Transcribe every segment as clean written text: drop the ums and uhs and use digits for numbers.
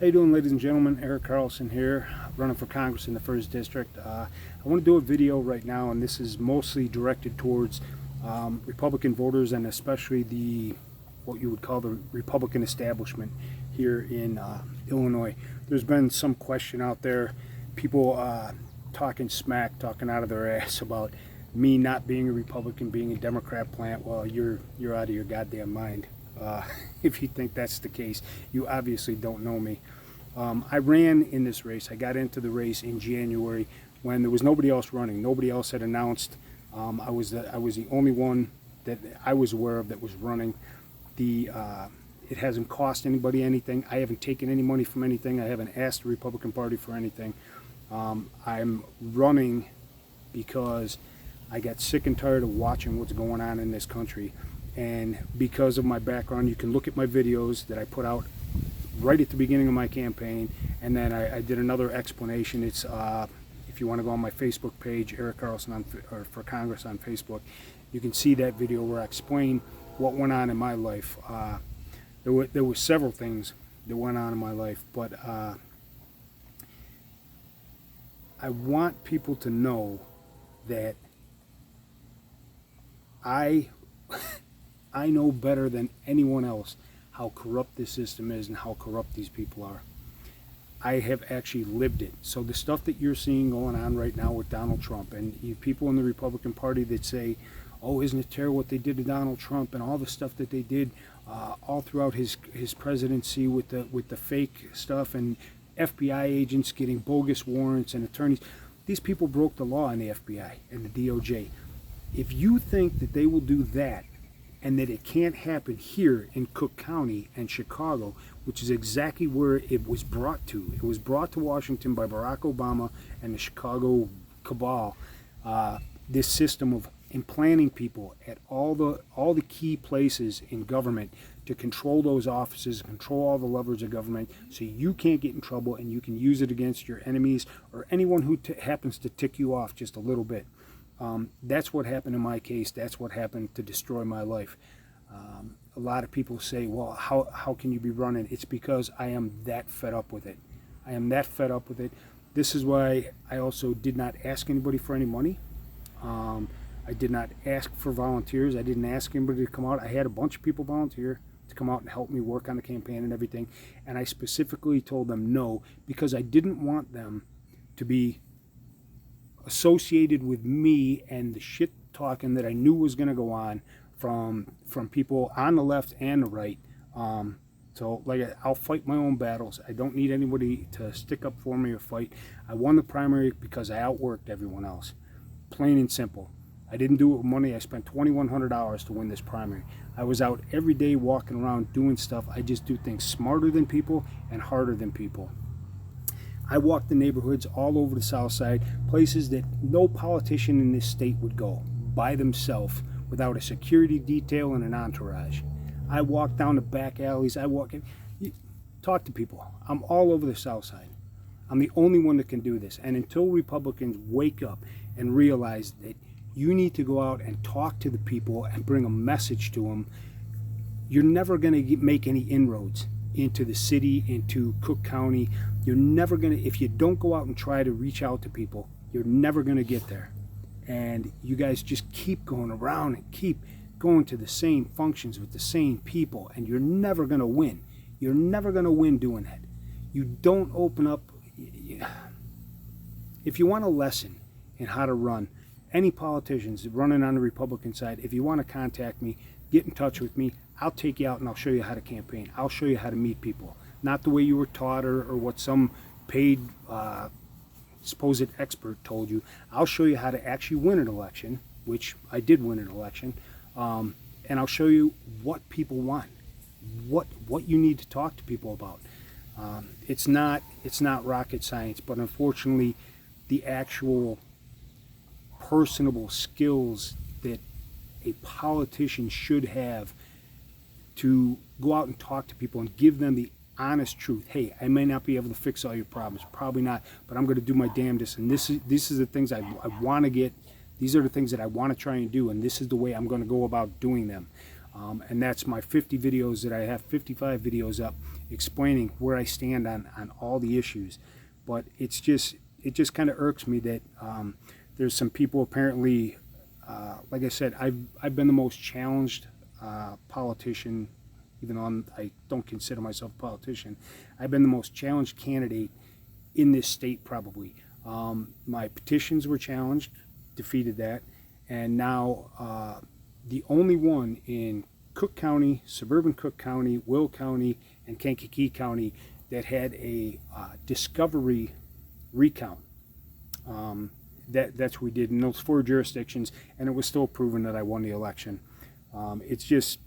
How you doing, ladies and gentlemen? Eric Carlson here, running for Congress in the 1st District. I want to do a video right now, and this is mostly directed towards Republican voters, and especially what you would call the Republican establishment here in Illinois. There's been some question out there, people talking smack, talking out of their ass about me not being a Republican, being a Democrat plant. Well, you're out of your goddamn mind. If you think that's the case, you obviously don't know me. I ran in this race. I got into the race in January when there was nobody else running. Nobody else had announced. I was the only one that I was aware of that was running. It hasn't cost anybody anything. I haven't taken any money from anything. I haven't asked the Republican Party for anything. I'm running because I got sick and tired of watching what's going on in this country. And because of my background, you can look at my videos that I put out right at the beginning of my campaign, and then I did another explanation. It's if you want to go on my Facebook page, Eric Carlson for Congress on Facebook, you can see that video where I explain what went on in my life. There were several things that went on in my life, but I want people to know that I know better than anyone else how corrupt this system is and how corrupt these people are. I have actually lived it. So the stuff that you're seeing going on right now with Donald Trump, and you people in the Republican Party that say, oh, isn't it terrible what they did to Donald Trump and all the stuff that they did all throughout his presidency with the fake stuff and FBI agents getting bogus warrants and attorneys. These people broke the law in the FBI and the DOJ. If you think that they will do that and that it can't happen here in Cook County and Chicago, which is exactly where it was brought to. It was brought to Washington by Barack Obama and the Chicago cabal. This system of implanting people at all the key places in government to control those offices, control all the levers of government, so you can't get in trouble and you can use it against your enemies or anyone who happens to tick you off just a little bit. That's what happened in my case. That's what happened to destroy my life. A lot of people say, well, how can you be running? It's because I am that fed up with it. I am that fed up with it. This is why I also did not ask anybody for any money. I did not ask for volunteers. I didn't ask anybody to come out. I had a bunch of people volunteer to come out and help me work on the campaign and everything. And I specifically told them no, because I didn't want them to be associated with me and the shit talking that I knew was going to go on from people on the left and the right. So I'll fight my own battles. I don't need anybody to stick up for me or fight. I won the primary because I outworked everyone else. Plain and simple. I didn't do it with money. I spent $2,100 to win this primary. I was out every day walking around doing stuff. I just do things smarter than people and harder than people. I walked the neighborhoods all over the South Side, places that no politician in this state would go by themselves without a security detail and an entourage. I walked down the back alleys. Talk to people. I'm all over the South Side. I'm the only one that can do this. And until Republicans wake up and realize that you need to go out and talk to the people and bring a message to them, you're never going to make any inroads into the city, into Cook County. You're never going to, if you don't go out and try to reach out to people, you're never going to get there. And you guys just keep going around and keep going to the same functions with the same people, and you're never going to win. You're never going to win doing that. You don't open up. If you want a lesson in how to run, any politicians running on the Republican side, if you want to contact me, get in touch with me. I'll take you out and I'll show you how to campaign. I'll show you how to meet people. Not the way you were taught or what some paid supposed expert told you. I'll show you how to actually win an election, which I did win an election, and I'll show you what people want, what you need to talk to people about. It's not rocket science, but unfortunately, the actual personable skills that a politician should have to go out and talk to people and give them the honest truth. Hey, I may not be able to fix all your problems, probably not, but I'm going to do my damnedest, and this is the things I want to get. These are the things that I want to try and do, and this is the way I'm going to go about doing them. And that's my 50 videos that I have, 55 videos up explaining where I stand on all the issues. But it just kind of irks me that there's some people apparently, like I said, I've been the most challenged politician, even though I don't consider myself a politician. I've been the most challenged candidate in this state probably. My petitions were challenged, defeated that, and now the only one in Cook County, suburban Cook County, Will County, and Kankakee County that had a discovery recount. That's what we did in those 4 jurisdictions, and it was still proven that I won the election. It's just,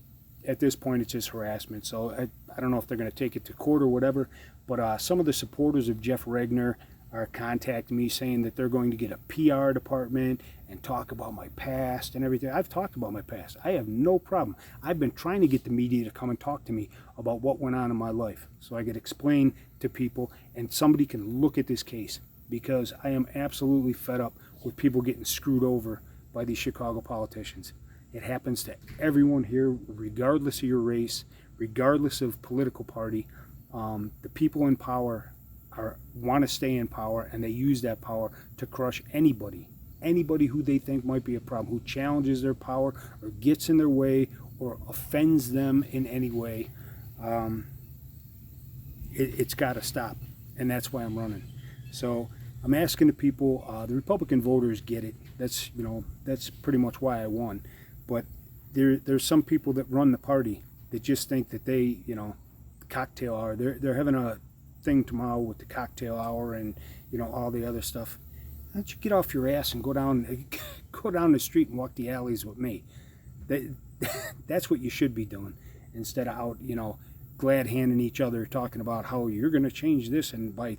at this point, it's just harassment. So I don't know if they're going to take it to court or whatever, but some of the supporters of Jeff Regner are contacting me saying that they're going to get a PR department and talk about my past and everything. I've talked about my past. I have no problem. I've been trying to get the media to come and talk to me about what went on in my life so I could explain to people and somebody can look at this case, because I am absolutely fed up with people getting screwed over by these Chicago politicians. It happens to everyone here, regardless of your race, regardless of political party. The people in power want to stay in power, and they use that power to crush anybody who they think might be a problem, who challenges their power or gets in their way or offends them in any way. It's got to stop, and that's why I'm running. So I'm asking the people, the Republican voters get it. That's pretty much why I won. But there's some people that run the party that just think that they, cocktail hour. They're having a thing tomorrow with the cocktail hour and all the other stuff. Why don't you get off your ass and go down the street and walk the alleys with me? That's what you should be doing, instead of out glad handing each other, talking about how you're going to change this, and I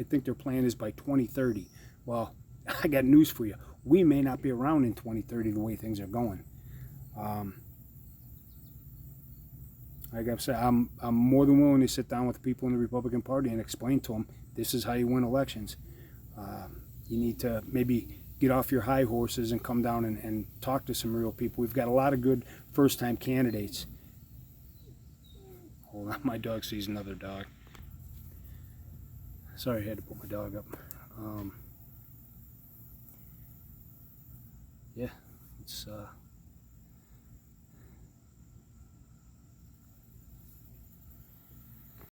think their plan is by 2030. Well, I got news for you. We may not be around in 2030 the way things are going. Like I've said, I'm more than willing to sit down with the people in the Republican Party and explain to them, this is how you win elections. You need to maybe get off your high horses and come down and talk to some real people. We've got a lot of good first-time candidates. Hold on, my dog sees another dog. Sorry, I had to put my dog up. Yeah, it's